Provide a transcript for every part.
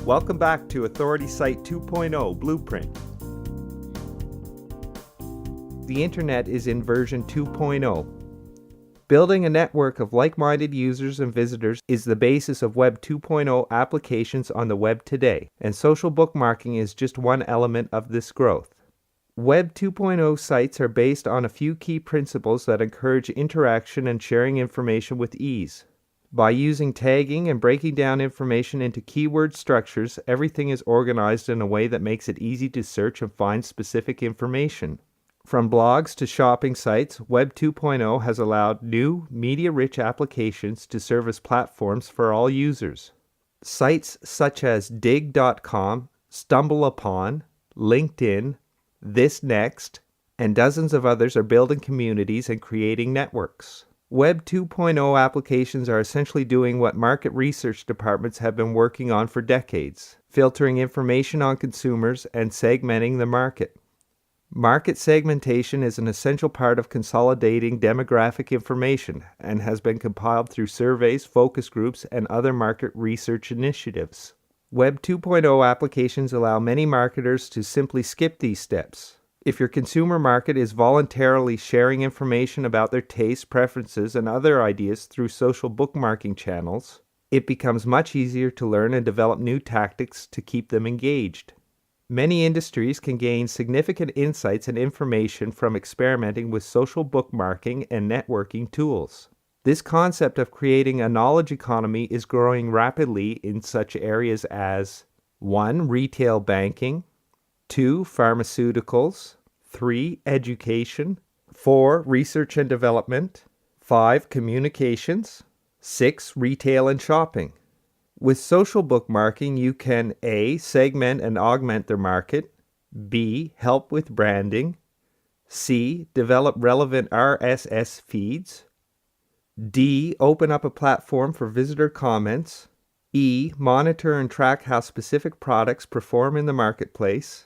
Welcome back to Authority Site 2.0 Blueprint. The Internet is in version 2.0. Building a network of like-minded users and visitors is the basis of Web 2.0 applications on the web today, and social bookmarking is just one element of this growth. Web 2.0 sites are based on a few key principles that encourage interaction and sharing information with ease. By using tagging and breaking down information into keyword structures, everything is organized in a way that makes it easy to search and find specific information. From blogs to shopping sites, Web 2.0 has allowed new, media-rich applications to serve as platforms for all users. Sites such as dig.com, StumbleUpon, LinkedIn, This Next, and dozens of others are building communities and creating networks. Web 2.0 applications are essentially doing what market research departments have been working on for decades, filtering information on consumers and segmenting the market. Market segmentation is an essential part of consolidating demographic information and has been compiled through surveys, focus groups, and other market research initiatives. Web 2.0 applications allow many marketers to simply skip these steps. If your consumer market is voluntarily sharing information about their tastes, preferences, and other ideas through social bookmarking channels, it becomes much easier to learn and develop new tactics to keep them engaged. Many industries can gain significant insights and information from experimenting with social bookmarking and networking tools. This concept of creating a knowledge economy is growing rapidly in such areas as 1. Retail banking, 2. Pharmaceuticals, 3. Education, 4. Research and development, 5. Communications, 6. Retail and shopping. With social bookmarking, you can A. Segment and augment their market, B. Help with branding, C. Develop relevant RSS feeds, D. Open up a platform for visitor comments, E. Monitor and track how specific products perform in the marketplace,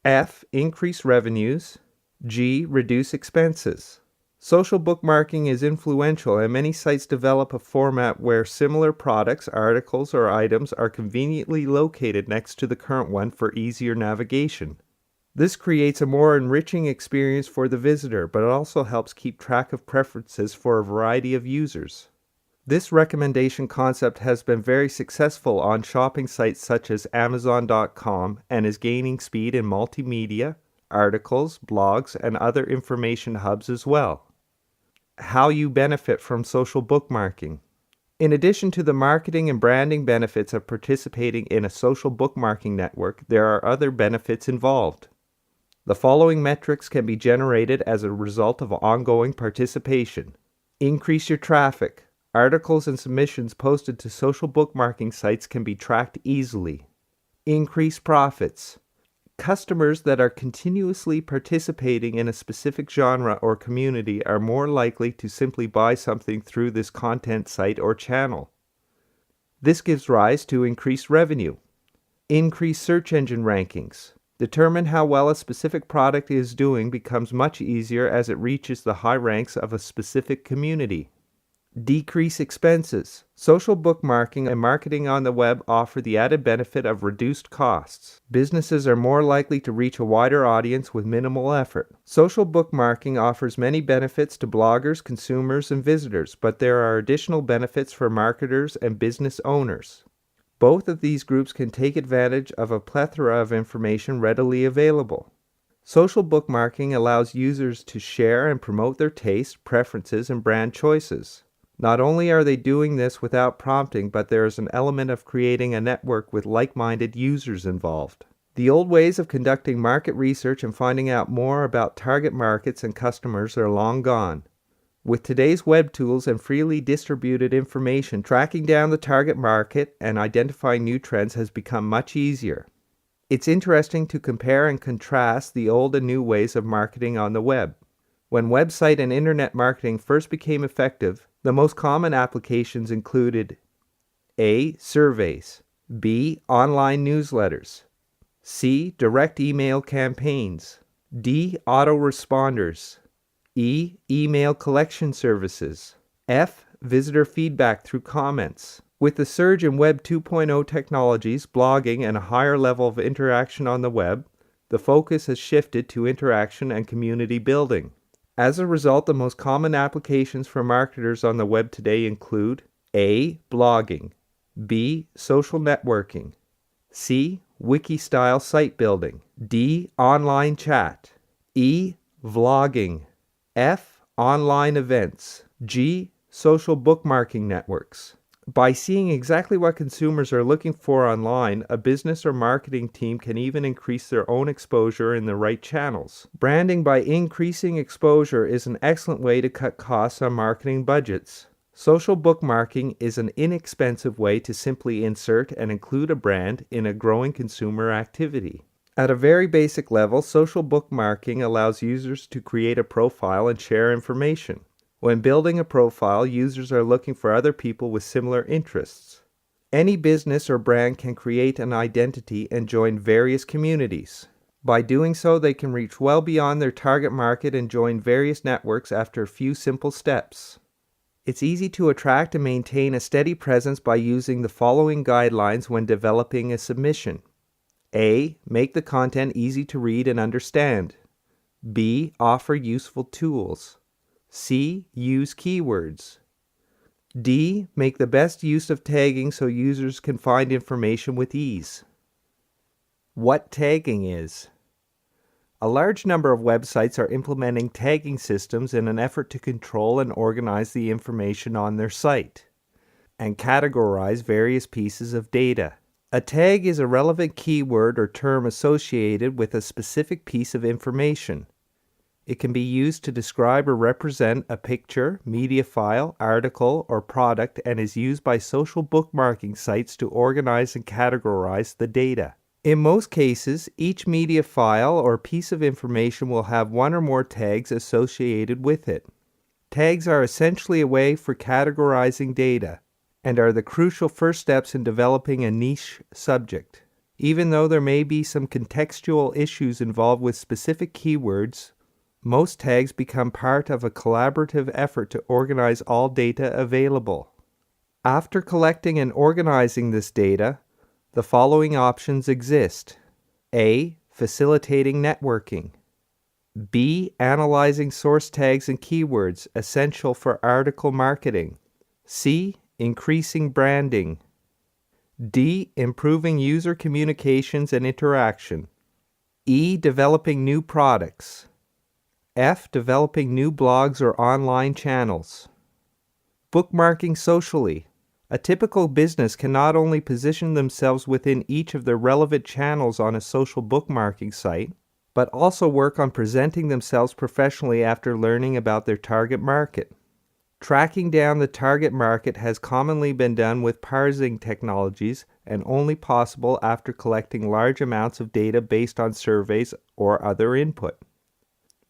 F. Increase revenues, G. Reduce expenses. Social bookmarking is influential, and many sites develop a format where similar products, articles, or items are conveniently located next to the current one for easier navigation. This creates a more enriching experience for the visitor, but it also helps keep track of preferences for a variety of users. This recommendation concept has been very successful on shopping sites such as Amazon.com and is gaining speed in multimedia, articles, blogs, and other information hubs as well. How you benefit from social bookmarking. In addition to the marketing and branding benefits of participating in a social bookmarking network, there are other benefits involved. The following metrics can be generated as a result of ongoing participation. Increase your traffic. Articles and submissions posted to social bookmarking sites can be tracked easily. Increase profits. Customers that are continuously participating in a specific genre or community are more likely to simply buy something through this content site or channel. This gives rise to increased revenue. Increase search engine rankings. Determine how well a specific product is doing becomes much easier as it reaches the high ranks of a specific community. Decrease expenses. Social bookmarking and marketing on the web offer the added benefit of reduced costs. Businesses are more likely to reach a wider audience with minimal effort. Social bookmarking offers many benefits to bloggers, consumers, and visitors, but there are additional benefits for marketers and business owners. Both of these groups can take advantage of a plethora of information readily available. Social bookmarking allows users to share and promote their tastes, preferences, and brand choices. Not only are they doing this without prompting, but there is an element of creating a network with like-minded users involved. The old ways of conducting market research and finding out more about target markets and customers are long gone. With today's web tools and freely distributed information, tracking down the target market and identifying new trends has become much easier. It's interesting to compare and contrast the old and new ways of marketing on the web. When website and internet marketing first became effective, the most common applications included A. Surveys, B. Online newsletters, C. Direct email campaigns, D. Autoresponders, E. Email collection services, F. Visitor feedback through comments, With the surge in Web 2.0 technologies, blogging, and a higher level of interaction on the web, the focus has shifted to interaction and community building. As a result, the most common applications for marketers on the web today include A. Blogging, B. Social networking, C. Wiki-style site building, D. Online chat, E. Vlogging, F. Online events, G. Social bookmarking networks. By seeing exactly what consumers are looking for online, a business or marketing team can even increase their own exposure in the right channels. Branding by increasing exposure is an excellent way to cut costs on marketing budgets. Social bookmarking is an inexpensive way to simply insert and include a brand in a growing consumer activity. At a very basic level, social bookmarking allows users to create a profile and share information. When building a profile, users are looking for other people with similar interests. Any business or brand can create an identity and join various communities. By doing so, they can reach well beyond their target market and join various networks after a few simple steps. It's easy to attract and maintain a steady presence by using the following guidelines when developing a submission. A. Make the content easy to read and understand. B. Offer useful tools. C. Use keywords. D. Make the best use of tagging so users can find information with ease. What tagging is? A large number of websites are implementing tagging systems in an effort to control and organize the information on their site and categorize various pieces of data. A tag is a relevant keyword or term associated with a specific piece of information. It can be used to describe or represent a picture, media file, article, or product and is used by social bookmarking sites to organize and categorize the data. In most cases, each media file or piece of information will have one or more tags associated with it. Tags are essentially a way for categorizing data and are the crucial first steps in developing a niche subject. Even though there may be some contextual issues involved with specific keywords, most tags become part of a collaborative effort to organize all data available. After collecting and organizing this data, the following options exist. A. Facilitating networking. B. Analyzing source tags and keywords essential for article marketing. C. Increasing branding. D. Improving user communications and interaction. E. Developing new products. F. Developing new blogs or online channels. Bookmarking socially. A typical business can not only position themselves within each of their relevant channels on a social bookmarking site, but also work on presenting themselves professionally after learning about their target market. Tracking down the target market has commonly been done with parsing technologies and only possible after collecting large amounts of data based on surveys or other input.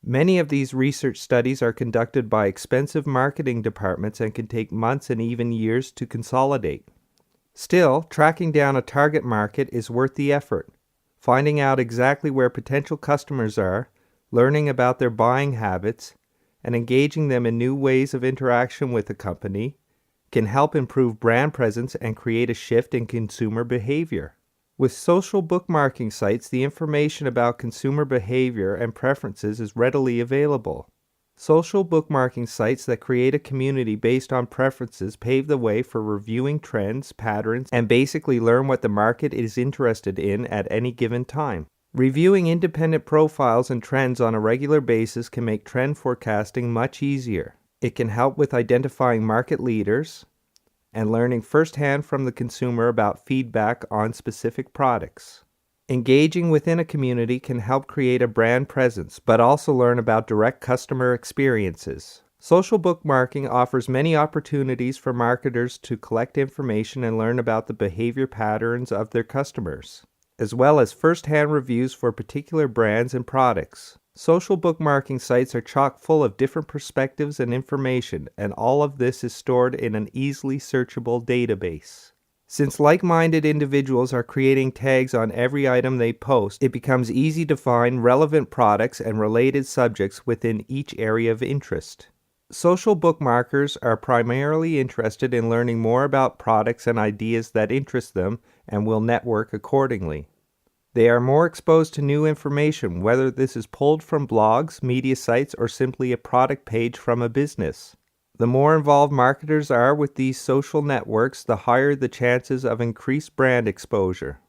Many of these research studies are conducted by expensive marketing departments and can take months and even years to consolidate. Still, tracking down a target market is worth the effort. Finding out exactly where potential customers are, learning about their buying habits, and engaging them in new ways of interaction with the company can help improve brand presence and create a shift in consumer behavior. With social bookmarking sites, the information about consumer behavior and preferences is readily available. Social bookmarking sites that create a community based on preferences pave the way for reviewing trends, patterns, and basically learn what the market is interested in at any given time. Reviewing independent profiles and trends on a regular basis can make trend forecasting much easier. It can help with identifying market leaders and learning firsthand from the consumer about feedback on specific products. Engaging within a community can help create a brand presence, but also learn about direct customer experiences. Social bookmarking offers many opportunities for marketers to collect information and learn about the behavior patterns of their customers, as well as first-hand reviews for particular brands and products. Social bookmarking sites are chock full of different perspectives and information, and all of this is stored in an easily searchable database. Since like-minded individuals are creating tags on every item they post, it becomes easy to find relevant products and related subjects within each area of interest. Social bookmarkers are primarily interested in learning more about products and ideas that interest them and will network accordingly. They are more exposed to new information, whether this is pulled from blogs, media sites, or simply a product page from a business. The more involved marketers are with these social networks, the higher the chances of increased brand exposure.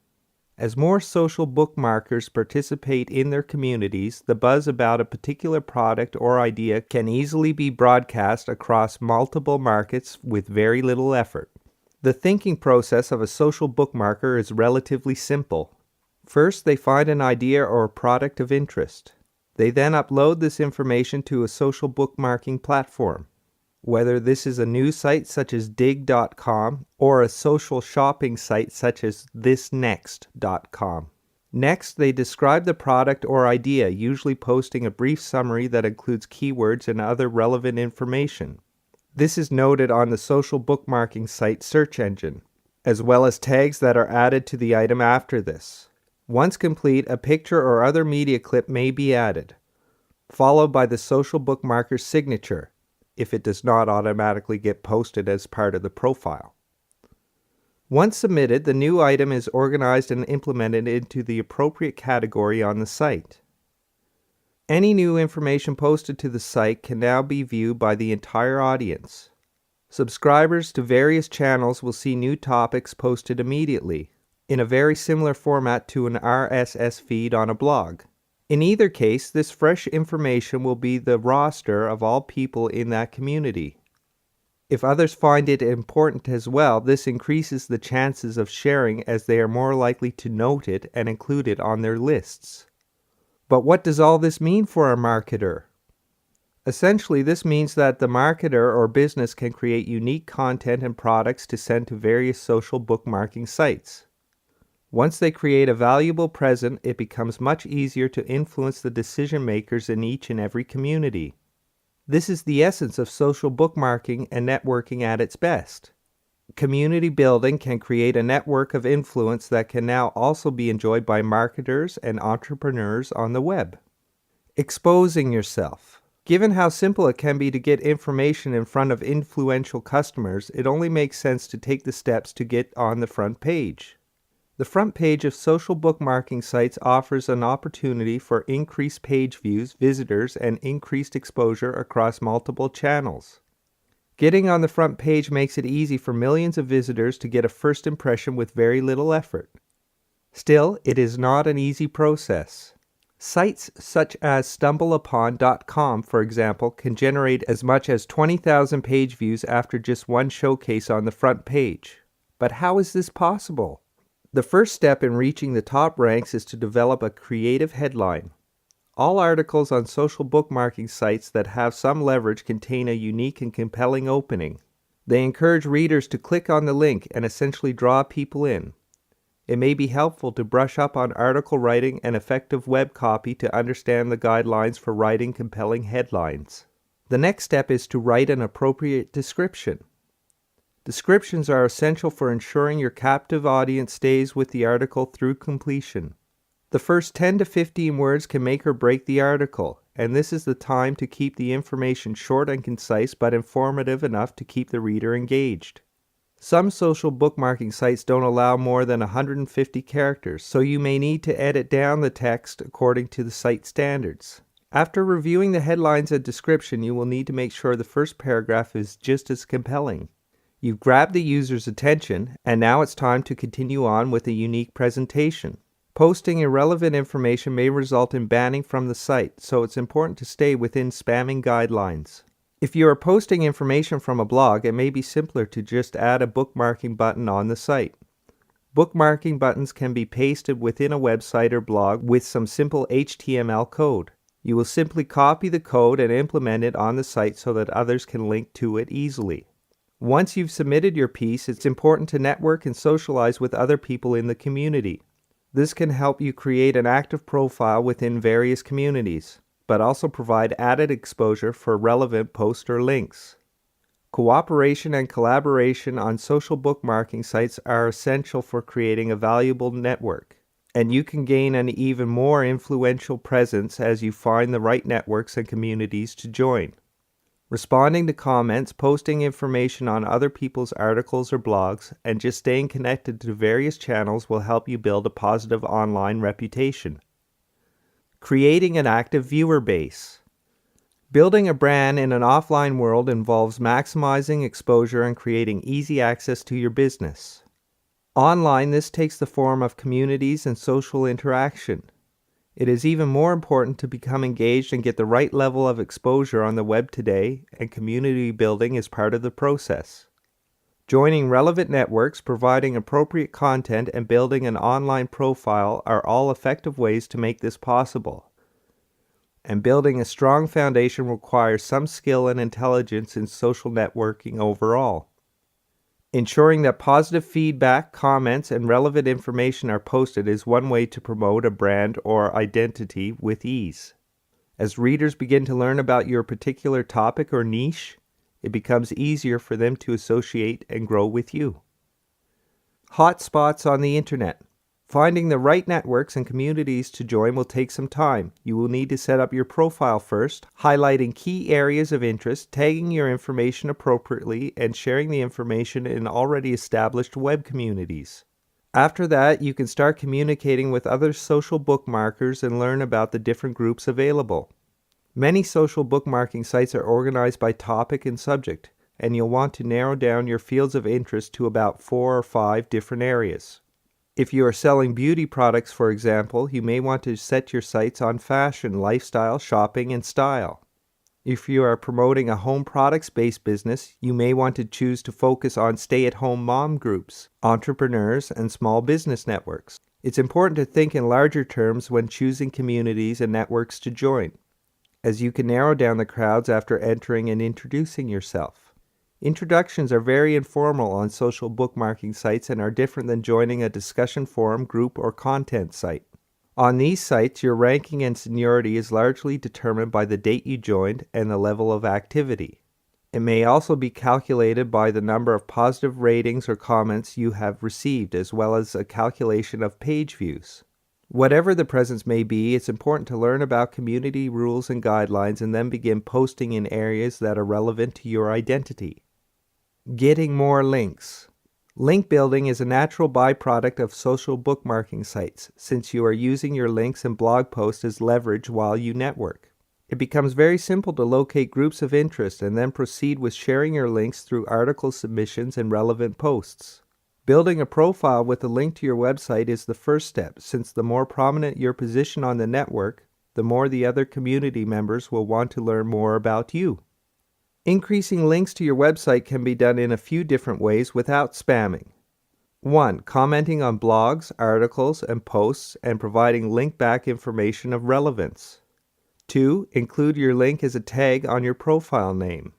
As more social bookmarkers participate in their communities, the buzz about a particular product or idea can easily be broadcast across multiple markets with very little effort. The thinking process of a social bookmarker is relatively simple. First, they find an idea or product of interest. They then upload this information to a social bookmarking platform. Whether this is a news site such as dig.com or a social shopping site such as thisnext.com. Next, they describe the product or idea, usually posting a brief summary that includes keywords and other relevant information. This is noted on the social bookmarking site search engine, as well as tags that are added to the item after this. Once complete, a picture or other media clip may be added, followed by the social bookmarker's signature, if it does not automatically get posted as part of the profile. Once submitted, the new item is organized and implemented into the appropriate category on the site. Any new information posted to the site can now be viewed by the entire audience. Subscribers to various channels will see new topics posted immediately, in a very similar format to an RSS feed on a blog. In either case, this fresh information will be the roster of all people in that community. If others find it important as well, this increases the chances of sharing as they are more likely to note it and include it on their lists. But what does all this mean for a marketer? Essentially, this means that the marketer or business can create unique content and products to send to various social bookmarking sites. Once they create a valuable present, it becomes much easier to influence the decision makers in each and every community. This is the essence of social bookmarking and networking at its best. Community building can create a network of influence that can now also be enjoyed by marketers and entrepreneurs on the web. Exposing yourself. Given how simple it can be to get information in front of influential customers, it only makes sense to take the steps to get on the front page. The front page of social bookmarking sites offers an opportunity for increased page views, visitors, and increased exposure across multiple channels. Getting on the front page makes it easy for millions of visitors to get a first impression with very little effort. Still, it is not an easy process. Sites such as stumbleupon.com, for example, can generate as much as 20,000 page views after just one showcase on the front page. But how is this possible? The first step in reaching the top ranks is to develop a creative headline. All articles on social bookmarking sites that have some leverage contain a unique and compelling opening. They encourage readers to click on the link and essentially draw people in. It may be helpful to brush up on article writing and effective web copy to understand the guidelines for writing compelling headlines. The next step is to write an appropriate description. Descriptions are essential for ensuring your captive audience stays with the article through completion. The first 10 to 15 words can make or break the article, and this is the time to keep the information short and concise but informative enough to keep the reader engaged. Some social bookmarking sites don't allow more than 150 characters, so you may need to edit down the text according to the site standards. After reviewing the headlines and description, you will need to make sure the first paragraph is just as compelling. You've grabbed the user's attention, and now it's time to continue on with a unique presentation. Posting irrelevant information may result in banning from the site, so it's important to stay within spamming guidelines. If you are posting information from a blog, it may be simpler to just add a bookmarking button on the site. Bookmarking buttons can be pasted within a website or blog with some simple HTML code. You will simply copy the code and implement it on the site so that others can link to it easily. Once you've submitted your piece, it's important to network and socialize with other people in the community. This can help you create an active profile within various communities, but also provide added exposure for relevant posts or links. Cooperation and collaboration on social bookmarking sites are essential for creating a valuable network, and you can gain an even more influential presence as you find the right networks and communities to join. Responding to comments, posting information on other people's articles or blogs, and just staying connected to various channels will help you build a positive online reputation. Creating an active viewer base. Building a brand in an offline world involves maximizing exposure and creating easy access to your business. Online, this takes the form of communities and social interaction. It is even more important to become engaged and get the right level of exposure on the web today, and community building is part of the process. Joining relevant networks, providing appropriate content, and building an online profile are all effective ways to make this possible. And building a strong foundation requires some skill and intelligence in social networking overall. Ensuring that positive feedback, comments, and relevant information are posted is one way to promote a brand or identity with ease. As readers begin to learn about your particular topic or niche, it becomes easier for them to associate and grow with you. Hotspots on the internet. Finding the right networks and communities to join will take some time. You will need to set up your profile first, highlighting key areas of interest, tagging your information appropriately, and sharing the information in already established web communities. After that, you can start communicating with other social bookmarkers and learn about the different groups available. Many social bookmarking sites are organized by topic and subject, and you'll want to narrow down your fields of interest to about 4 or 5 different areas. If you are selling beauty products, for example, you may want to set your sights on fashion, lifestyle, shopping, and style. If you are promoting a home products-based business, you may want to choose to focus on stay-at-home mom groups, entrepreneurs, and small business networks. It's important to think in larger terms when choosing communities and networks to join, as you can narrow down the crowds after entering and introducing yourself. Introductions are very informal on social bookmarking sites and are different than joining a discussion forum, group, or content site. On these sites, your ranking and seniority is largely determined by the date you joined and the level of activity. It may also be calculated by the number of positive ratings or comments you have received, as well as a calculation of page views. Whatever the presence may be, it's important to learn about community rules and guidelines and then begin posting in areas that are relevant to your identity. Getting more links. Link building is a natural byproduct of social bookmarking sites, since you are using your links and blog posts as leverage while you network. It becomes very simple to locate groups of interest and then proceed with sharing your links through article submissions and relevant posts. Building a profile with a link to your website is the first step, since the more prominent your position on the network, the more the other community members will want to learn more about you. Increasing links to your website can be done in a few different ways without spamming. 1. Commenting on blogs, articles, and posts and providing link back information of relevance. 2. Include your link as a tag on your profile name.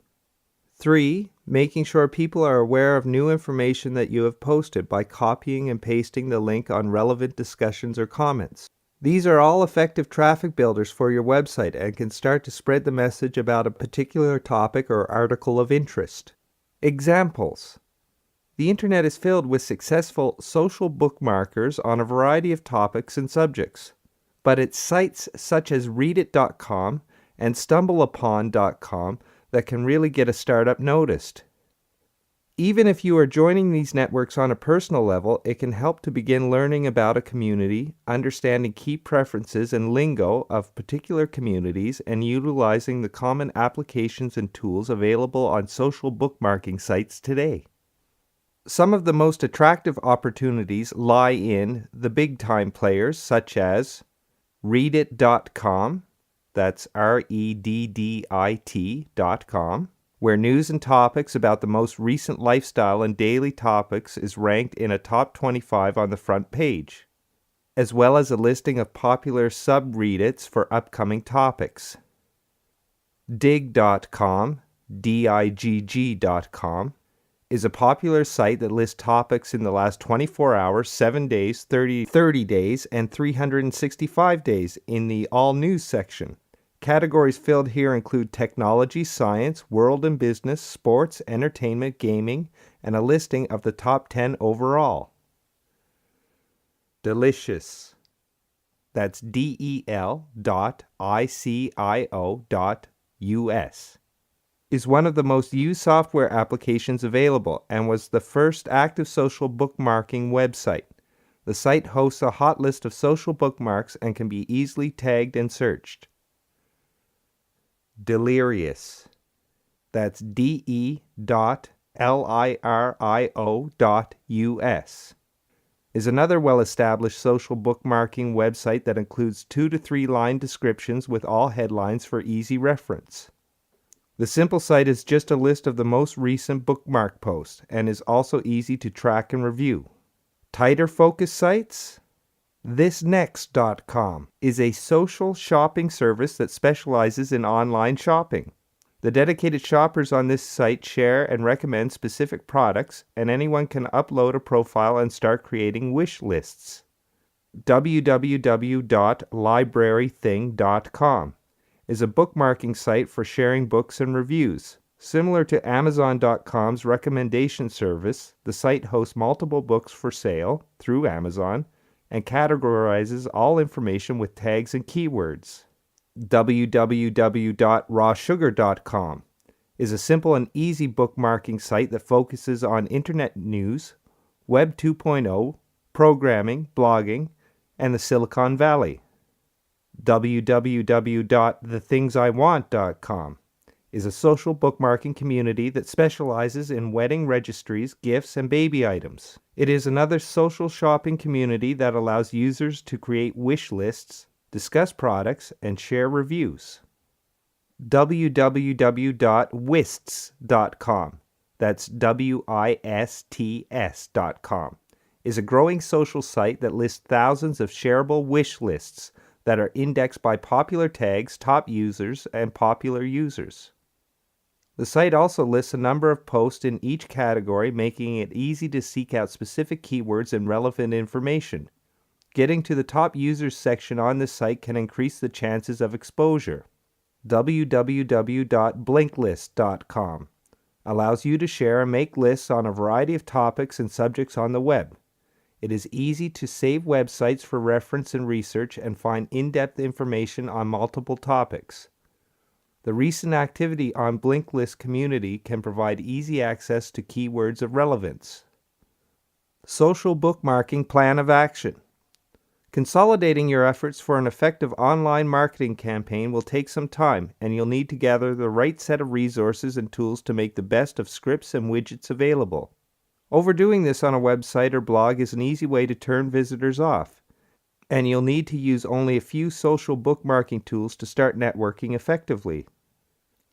3. Making sure people are aware of new information that you have posted by copying and pasting the link on relevant discussions or comments. These are all effective traffic builders for your website and can start to spread the message about a particular topic or article of interest. Examples. The internet is filled with successful social bookmarkers on a variety of topics and subjects, but it's sites such as readit.com and stumbleupon.com that can really get a startup noticed. Even if you are joining these networks on a personal level, it can help to begin learning about a community, understanding key preferences and lingo of particular communities, and utilizing the common applications and tools available on social bookmarking sites today. Some of the most attractive opportunities lie in the big-time players such as reddit.com, that's reddit.com, where news and topics about the most recent lifestyle and daily topics is ranked in a top 25 on the front page, as well as a listing of popular subreddits for upcoming topics. Digg.com, digg.com, is a popular site that lists topics in the last 24 hours, 7 days, 30 days, and 365 days in the All News section. Categories filled here include technology, science, world and business, sports, entertainment, gaming, and a listing of the top 10 overall. Delicious. That's del.icio.us. is one of the most used software applications available and was the first active social bookmarking website. The site hosts a hot list of social bookmarks and can be easily tagged and searched. Delirious. That's de.lirio.us. Is another well-established social bookmarking website that includes 2 to 3 line descriptions with all headlines for easy reference. The simple site is just a list of the most recent bookmark posts and is also easy to track and review. Tighter focus sites? Thisnext.com is a social shopping service that specializes in online shopping. The dedicated shoppers on this site share and recommend specific products, and anyone can upload a profile and start creating wish lists. www.librarything.com is a bookmarking site for sharing books and reviews. Similar to Amazon.com's recommendation service, the site hosts multiple books for sale through Amazon and categorizes all information with tags and keywords. www.rawsugar.com is a simple and easy bookmarking site that focuses on internet news, Web 2.0, programming, blogging, and the Silicon Valley. www.thethingsiwant.com is a social bookmarking community that specializes in wedding registries, gifts, and baby items. It is another social shopping community that allows users to create wish lists, discuss products, and share reviews. www.wists.com, that's WISTS.com, is a growing social site that lists thousands of shareable wish lists that are indexed by popular tags, top users, and popular users. The site also lists a number of posts in each category, making it easy to seek out specific keywords and relevant information. Getting to the top users section on this site can increase the chances of exposure. www.blinklist.com allows you to share and make lists on a variety of topics and subjects on the web. It is easy to save websites for reference and research and find in-depth information on multiple topics. The recent activity on Blinklist community can provide easy access to keywords of relevance. Social bookmarking plan of action. Consolidating your efforts for an effective online marketing campaign will take some time, and you'll need to gather the right set of resources and tools to make the best of scripts and widgets available. Overdoing this on a website or blog is an easy way to turn visitors off, and you'll need to use only a few social bookmarking tools to start networking effectively.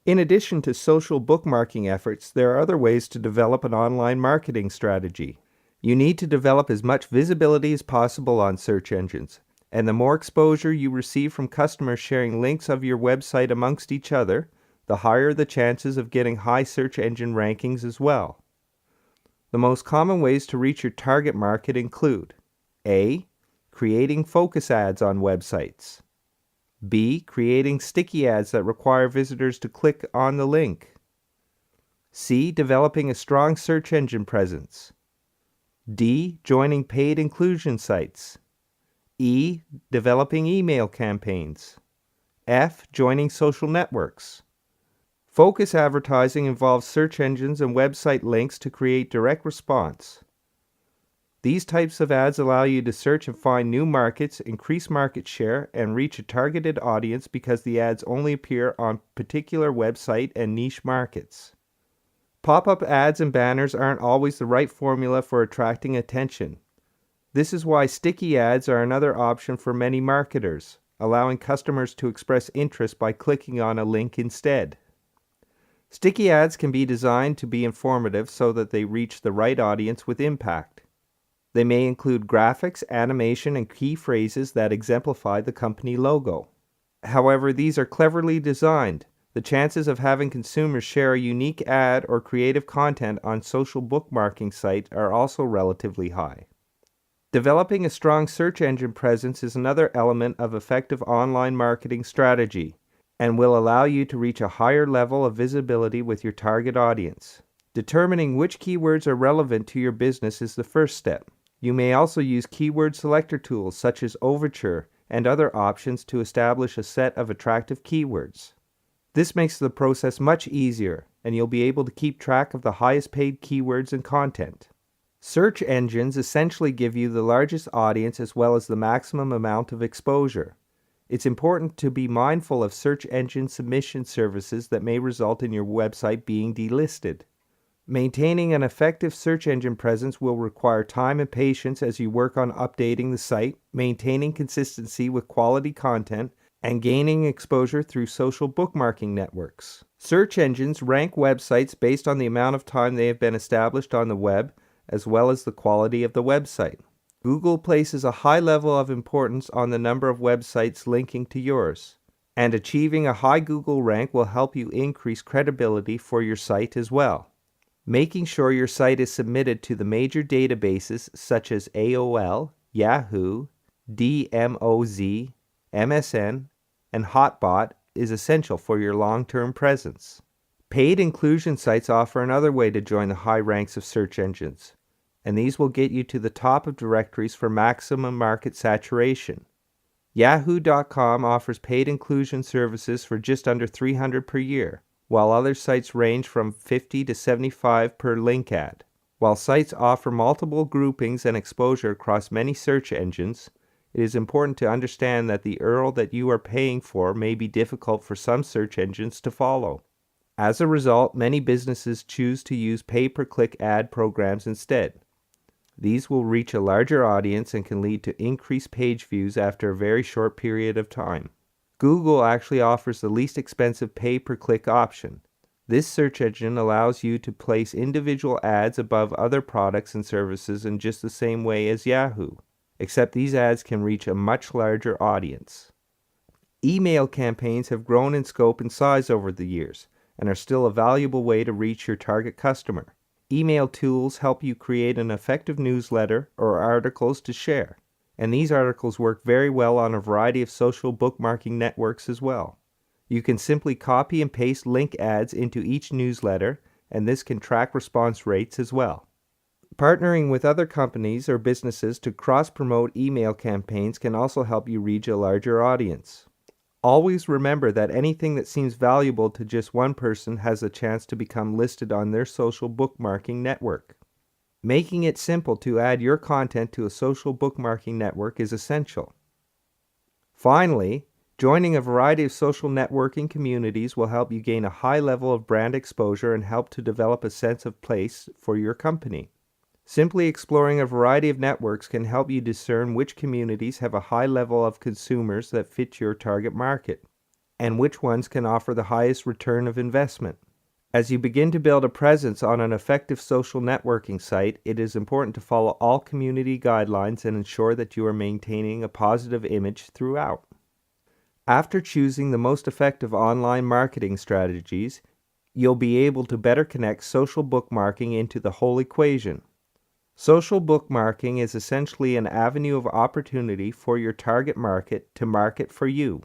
In addition to social bookmarking efforts, there are other ways to develop an online marketing strategy. You need to develop as much visibility as possible on search engines, and the more exposure you receive from customers sharing links of your website amongst each other, the higher the chances of getting high search engine rankings as well. The most common ways to reach your target market include A. Creating focus ads on websites. B. Creating sticky ads that require visitors to click on the link. C. Developing a strong search engine presence. D. Joining paid inclusion sites. E. Developing email campaigns. F. Joining social networks. Focus advertising involves search engines and website links to create direct response. These types of ads allow you to search and find new markets, increase market share, and reach a targeted audience because the ads only appear on particular website and niche markets. Pop-up ads and banners aren't always the right formula for attracting attention. This is why sticky ads are another option for many marketers, allowing customers to express interest by clicking on a link instead. Sticky ads can be designed to be informative so that they reach the right audience with impact. They may include graphics, animation, and key phrases that exemplify the company logo. However, these are cleverly designed. The chances of having consumers share a unique ad or creative content on social bookmarking sites are also relatively high. Developing a strong search engine presence is another element of effective online marketing strategy and will allow you to reach a higher level of visibility with your target audience. Determining which keywords are relevant to your business is the first step. You may also use keyword selector tools such as Overture and other options to establish a set of attractive keywords. This makes the process much easier, and you'll be able to keep track of the highest paid keywords and content. Search engines essentially give you the largest audience as well as the maximum amount of exposure. It's important to be mindful of search engine submission services that may result in your website being delisted. Maintaining an effective search engine presence will require time and patience as you work on updating the site, maintaining consistency with quality content, and gaining exposure through social bookmarking networks. Search engines rank websites based on the amount of time they have been established on the web, as well as the quality of the website. Google places a high level of importance on the number of websites linking to yours, and achieving a high Google rank will help you increase credibility for your site as well. Making sure your site is submitted to the major databases such as AOL, Yahoo, DMOZ, MSN, and Hotbot is essential for your long-term presence. Paid inclusion sites offer another way to join the high ranks of search engines, and these will get you to the top of directories for maximum market saturation. Yahoo.com offers paid inclusion services for just under $300 per year, while other sites range from $50 to $75 per link ad. While sites offer multiple groupings and exposure across many search engines, it is important to understand that the URL that you are paying for may be difficult for some search engines to follow. As a result, many businesses choose to use pay-per-click ad programs instead. These will reach a larger audience and can lead to increased page views after a very short period of time. Google actually offers the least expensive pay-per-click option. This search engine allows you to place individual ads above other products and services in just the same way as Yahoo, except these ads can reach a much larger audience. Email campaigns have grown in scope and size over the years and are still a valuable way to reach your target customer. Email tools help you create an effective newsletter or articles to share, and these articles work very well on a variety of social bookmarking networks as well. You can simply copy and paste link ads into each newsletter, and this can track response rates as well. Partnering with other companies or businesses to cross-promote email campaigns can also help you reach a larger audience. Always remember that anything that seems valuable to just one person has a chance to become listed on their social bookmarking network. Making it simple to add your content to a social bookmarking network is essential. Finally, joining a variety of social networking communities will help you gain a high level of brand exposure and help to develop a sense of place for your company. Simply exploring a variety of networks can help you discern which communities have a high level of consumers that fit your target market, and which ones can offer the highest return of investment. As you begin to build a presence on an effective social networking site, it is important to follow all community guidelines and ensure that you are maintaining a positive image throughout. After choosing the most effective online marketing strategies, you'll be able to better connect social bookmarking into the whole equation. Social bookmarking is essentially an avenue of opportunity for your target market to market for you.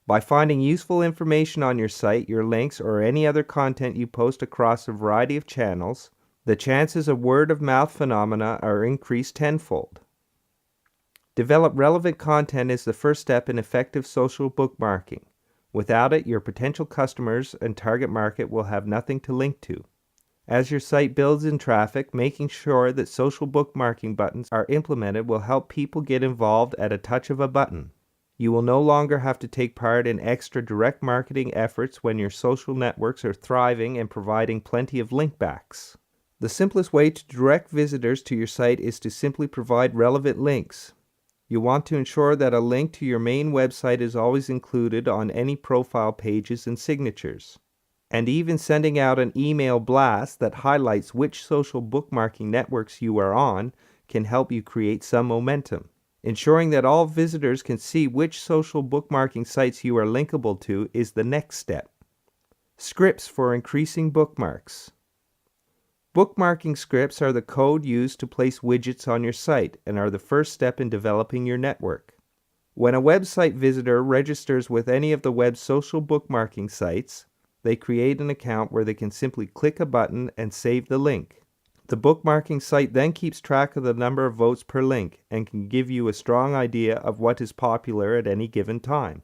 By finding useful information on your site, your links, or any other content you post across a variety of channels, the chances of word-of-mouth phenomena are increased tenfold. Develop relevant content is the first step in effective social bookmarking. Without it, your potential customers and target market will have nothing to link to. As your site builds in traffic, making sure that social bookmarking buttons are implemented will help people get involved at a touch of a button. You will no longer have to take part in extra direct marketing efforts when your social networks are thriving and providing plenty of link backs. The simplest way to direct visitors to your site is to simply provide relevant links. You want to ensure that a link to your main website is always included on any profile pages and signatures. And even sending out an email blast that highlights which social bookmarking networks you are on can help you create some momentum. Ensuring that all visitors can see which social bookmarking sites you are linkable to is the next step. Scripts for increasing bookmarks. Bookmarking scripts are the code used to place widgets on your site and are the first step in developing your network. When a website visitor registers with any of the web's social bookmarking sites, they create an account where they can simply click a button and save the link. The bookmarking site then keeps track of the number of votes per link and can give you a strong idea of what is popular at any given time.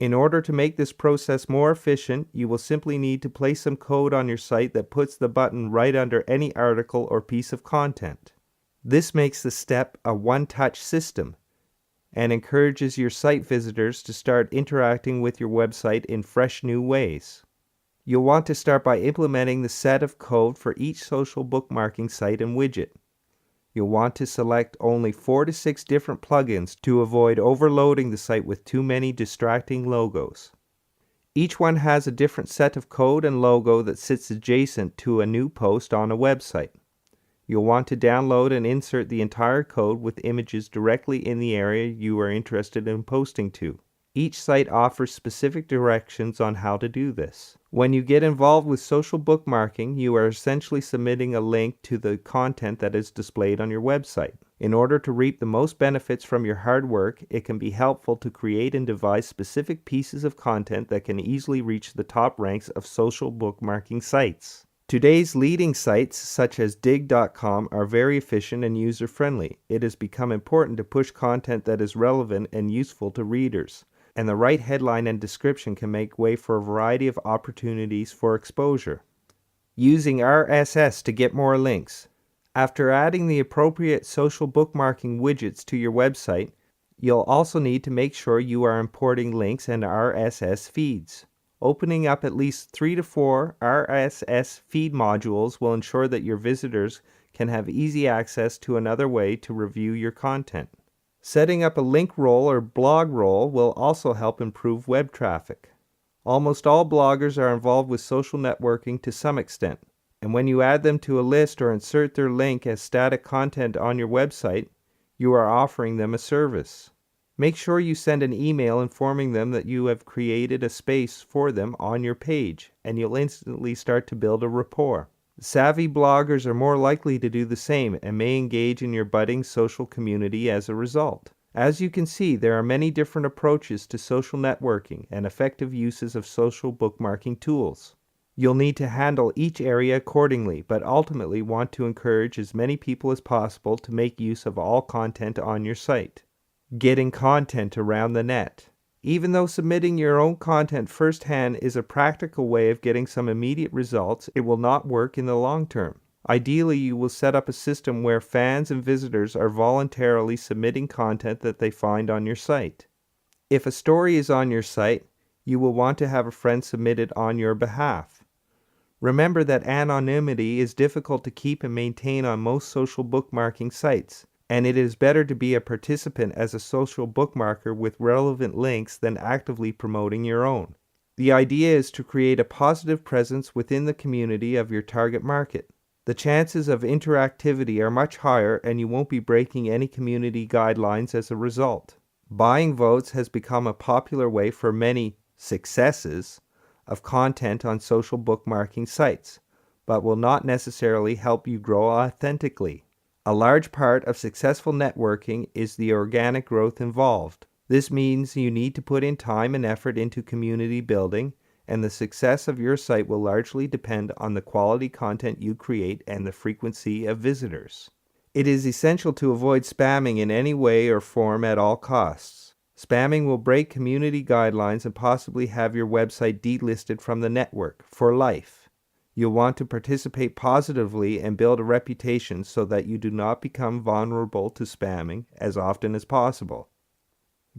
In order to make this process more efficient, you will simply need to place some code on your site that puts the button right under any article or piece of content. This makes the step a one-touch system and encourages your site visitors to start interacting with your website in fresh new ways. You'll want to start by implementing the set of code for each social bookmarking site and widget. You'll want to select only 4 to 6 different plugins to avoid overloading the site with too many distracting logos. Each one has a different set of code and logo that sits adjacent to a new post on a website. You'll want to download and insert the entire code with images directly in the area you are interested in posting to. Each site offers specific directions on how to do this. When you get involved with social bookmarking, you are essentially submitting a link to the content that is displayed on your website. In order to reap the most benefits from your hard work, it can be helpful to create and devise specific pieces of content that can easily reach the top ranks of social bookmarking sites. Today's leading sites, such as dig.com, are very efficient and user-friendly. It has become important to push content that is relevant and useful to readers, and the right headline and description can make way for a variety of opportunities for exposure. Using RSS to get more links. After adding the appropriate social bookmarking widgets to your website, you'll also need to make sure you are importing links and RSS feeds. Opening up at least 3 to 4 RSS feed modules will ensure that your visitors can have easy access to another way to review your content. Setting up a link role or blog role will also help improve web traffic. Almost all bloggers are involved with social networking to some extent, and when you add them to a list or insert their link as static content on your website, you are offering them a service. Make sure you send an email informing them that you have created a space for them on your page, and you'll instantly start to build a rapport. Savvy bloggers are more likely to do the same and may engage in your budding social community as a result. As you can see, there are many different approaches to social networking and effective uses of social bookmarking tools. You'll need to handle each area accordingly, but ultimately want to encourage as many people as possible to make use of all content on your site. Getting content around the net. Even though submitting your own content firsthand is a practical way of getting some immediate results, it will not work in the long term. Ideally, you will set up a system where fans and visitors are voluntarily submitting content that they find on your site. If a story is on your site, you will want to have a friend submit it on your behalf. Remember that anonymity is difficult to keep and maintain on most social bookmarking sites, and it is better to be a participant as a social bookmarker with relevant links than actively promoting your own. The idea is to create a positive presence within the community of your target market. The chances of interactivity are much higher, and you won't be breaking any community guidelines as a result. Buying votes has become a popular way for many successes of content on social bookmarking sites, but will not necessarily help you grow authentically. A large part of successful networking is the organic growth involved. This means you need to put in time and effort into community building, and the success of your site will largely depend on the quality content you create and the frequency of visitors. It is essential to avoid spamming in any way or form at all costs. Spamming will break community guidelines and possibly have your website delisted from the network for life. You'll want to participate positively and build a reputation so that you do not become vulnerable to spamming as often as possible.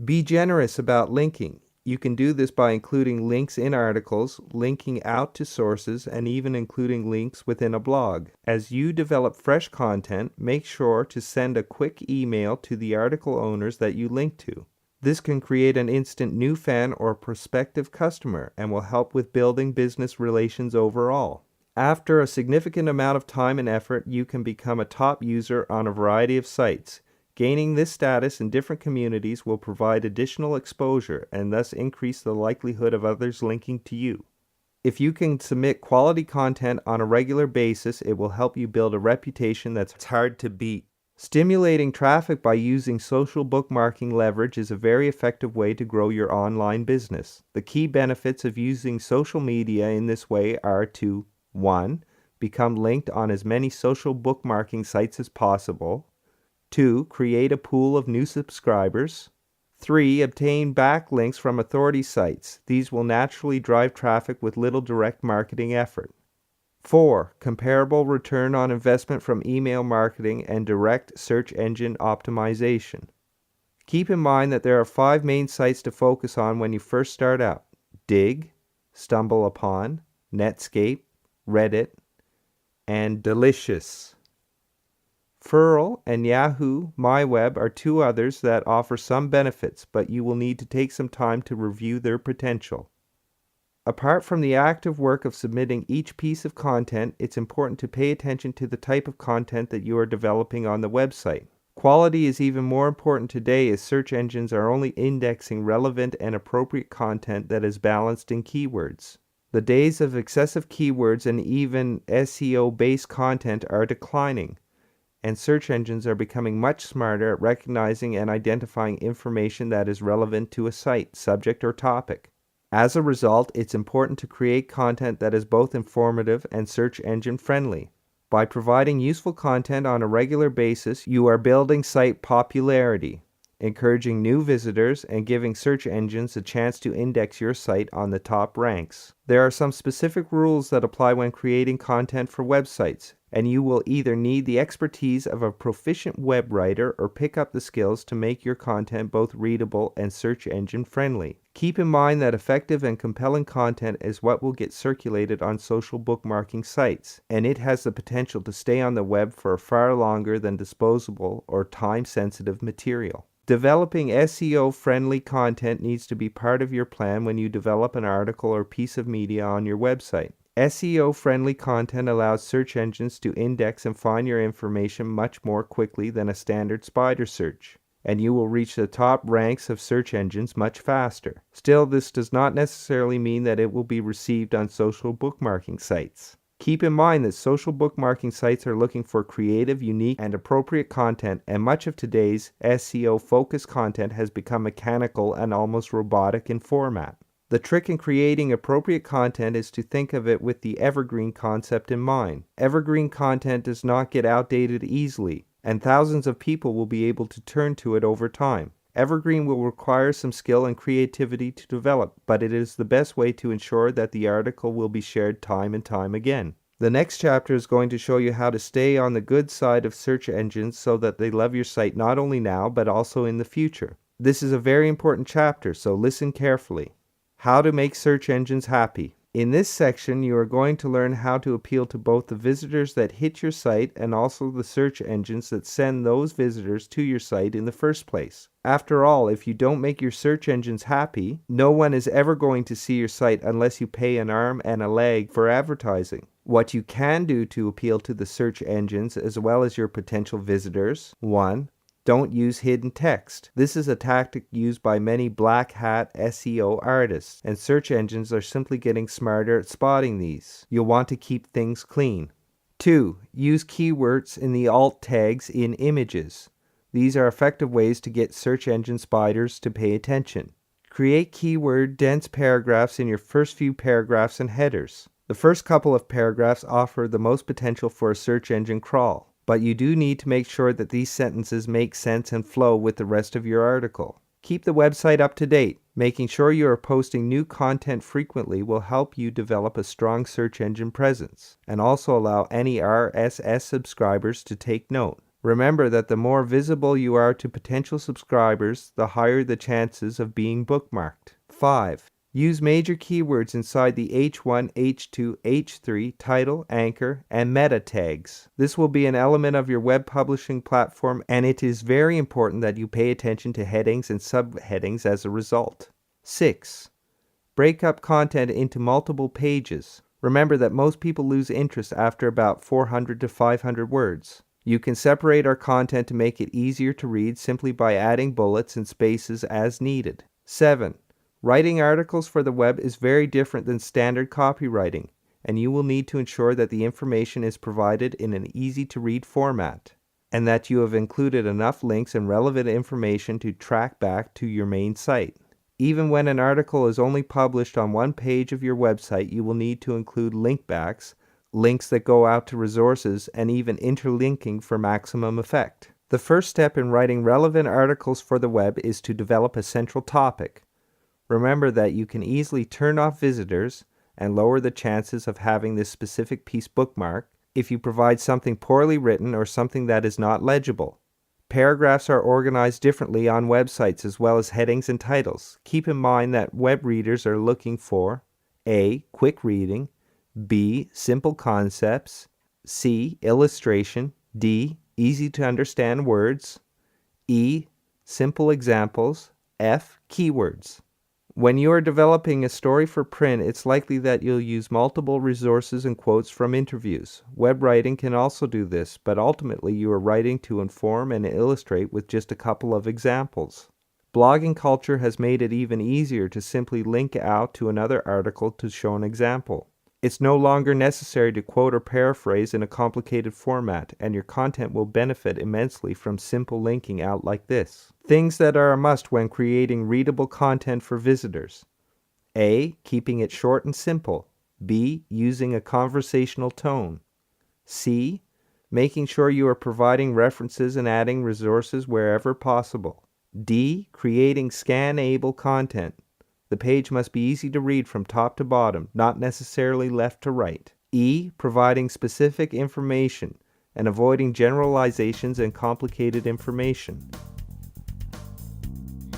Be generous about linking. You can do this by including links in articles, linking out to sources, and even including links within a blog. As you develop fresh content, make sure to send a quick email to the article owners that you link to. This can create an instant new fan or prospective customer and will help with building business relations overall. After a significant amount of time and effort, you can become a top user on a variety of sites. Gaining this status in different communities will provide additional exposure and thus increase the likelihood of others linking to you. If you can submit quality content on a regular basis, it will help you build a reputation that's hard to beat. Stimulating traffic by using social bookmarking leverage is a very effective way to grow your online business. The key benefits of using social media in this way are to 1. Become linked on as many social bookmarking sites as possible. 2. Create a pool of new subscribers. 3. Obtain backlinks from authority sites. These will naturally drive traffic with little direct marketing effort. 4. Comparable return on investment from email marketing and direct search engine optimization. Keep in mind that there are 5 main sites to focus on when you first start out: Dig, StumbleUpon, Netscape, Reddit, and Delicious. Furl and Yahoo MyWeb are 2 others that offer some benefits, but you will need to take some time to review their potential. Apart from the active work of submitting each piece of content, it's important to pay attention to the type of content that you are developing on the website. Quality is even more important today, as search engines are only indexing relevant and appropriate content that is balanced in keywords. The days of excessive keywords and even SEO-based content are declining, and search engines are becoming much smarter at recognizing and identifying information that is relevant to a site, subject, or topic. As a result, it's important to create content that is both informative and search engine friendly. By providing useful content on a regular basis, you are building site popularity, encouraging new visitors, and giving search engines a chance to index your site on the top ranks. There are some specific rules that apply when creating content for websites, and you will either need the expertise of a proficient web writer or pick up the skills to make your content both readable and search engine friendly. Keep in mind that effective and compelling content is what will get circulated on social bookmarking sites, and it has the potential to stay on the web for far longer than disposable or time-sensitive material. Developing SEO-friendly content needs to be part of your plan when you develop an article or piece of media on your website. SEO-friendly content allows search engines to index and find your information much more quickly than a standard spider search, and you will reach the top ranks of search engines much faster. Still, this does not necessarily mean that it will be received on social bookmarking sites. Keep in mind that social bookmarking sites are looking for creative, unique, and appropriate content, and much of today's SEO-focused content has become mechanical and almost robotic in format. The trick in creating appropriate content is to think of it with the evergreen concept in mind. Evergreen content does not get outdated easily, and thousands of people will be able to turn to it over time. Evergreen will require some skill and creativity to develop, but it is the best way to ensure that the article will be shared time and time again. The next chapter is going to show you how to stay on the good side of search engines so that they love your site not only now, but also in the future. This is a very important chapter, so listen carefully. How to make search engines happy. In this section, you are going to learn how to appeal to both the visitors that hit your site and also the search engines that send those visitors to your site in the first place. After all, if you don't make your search engines happy, no one is ever going to see your site unless you pay an arm and a leg for advertising. What you can do to appeal to the search engines as well as your potential visitors: 1. Don't use hidden text. This is a tactic used by many black hat SEO artists, and search engines are simply getting smarter at spotting these. You'll want to keep things clean. 2. Use keywords in the alt tags in images. These are effective ways to get search engine spiders to pay attention. Create keyword-dense paragraphs in your first few paragraphs and headers. The first couple of paragraphs offer the most potential for a search engine crawl, but you do need to make sure that these sentences make sense and flow with the rest of your article. Keep the website up to date. Making sure you are posting new content frequently will help you develop a strong search engine presence, and also allow any RSS subscribers to take note. Remember that the more visible you are to potential subscribers, the higher the chances of being bookmarked. 5. Use major keywords inside the H1, H2, H3, title, anchor, and meta tags. This will be an element of your web publishing platform, and it is very important that you pay attention to headings and subheadings as a result. 6. Break up content into multiple pages. Remember that most people lose interest after about 400 to 500 words. You can separate our content to make it easier to read simply by adding bullets and spaces as needed. 7. Writing articles for the web is very different than standard copywriting, and you will need to ensure that the information is provided in an easy-to-read format, and that you have included enough links and relevant information to track back to your main site. Even when an article is only published on one page of your website, you will need to include linkbacks, links that go out to resources, and even interlinking for maximum effect. The The first step in writing relevant articles for the web is to develop a central topic. Remember that you can easily turn off visitors and lower the chances of having this specific piece bookmarked if you provide something poorly written or something that is not legible. Paragraphs are organized differently on websites as well as headings and titles. Keep in mind that web readers are looking for A. Quick reading, B. Simple concepts, C. Illustration, D. Easy to understand words, E. Simple examples, F. Keywords. When you are developing a story for print, it's likely that you'll use multiple resources and quotes from interviews. Web writing can also do this, but ultimately you are writing to inform and illustrate with just a couple of examples. Blogging culture has made it even easier to simply link out to another article to show an example. It's no longer necessary to quote or paraphrase in a complicated format, and your content will benefit immensely from simple linking out like this. Things that are a must when creating readable content for visitors. A. Keeping it short and simple. B. Using a conversational tone. C. Making sure you are providing references and adding resources wherever possible. D. Creating scan-able content. The page must be easy to read from top to bottom, not necessarily left to right. E. Providing specific information and avoiding generalizations and complicated information.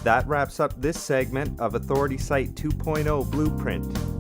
That wraps up this segment of Authority Site 2.0 Blueprint.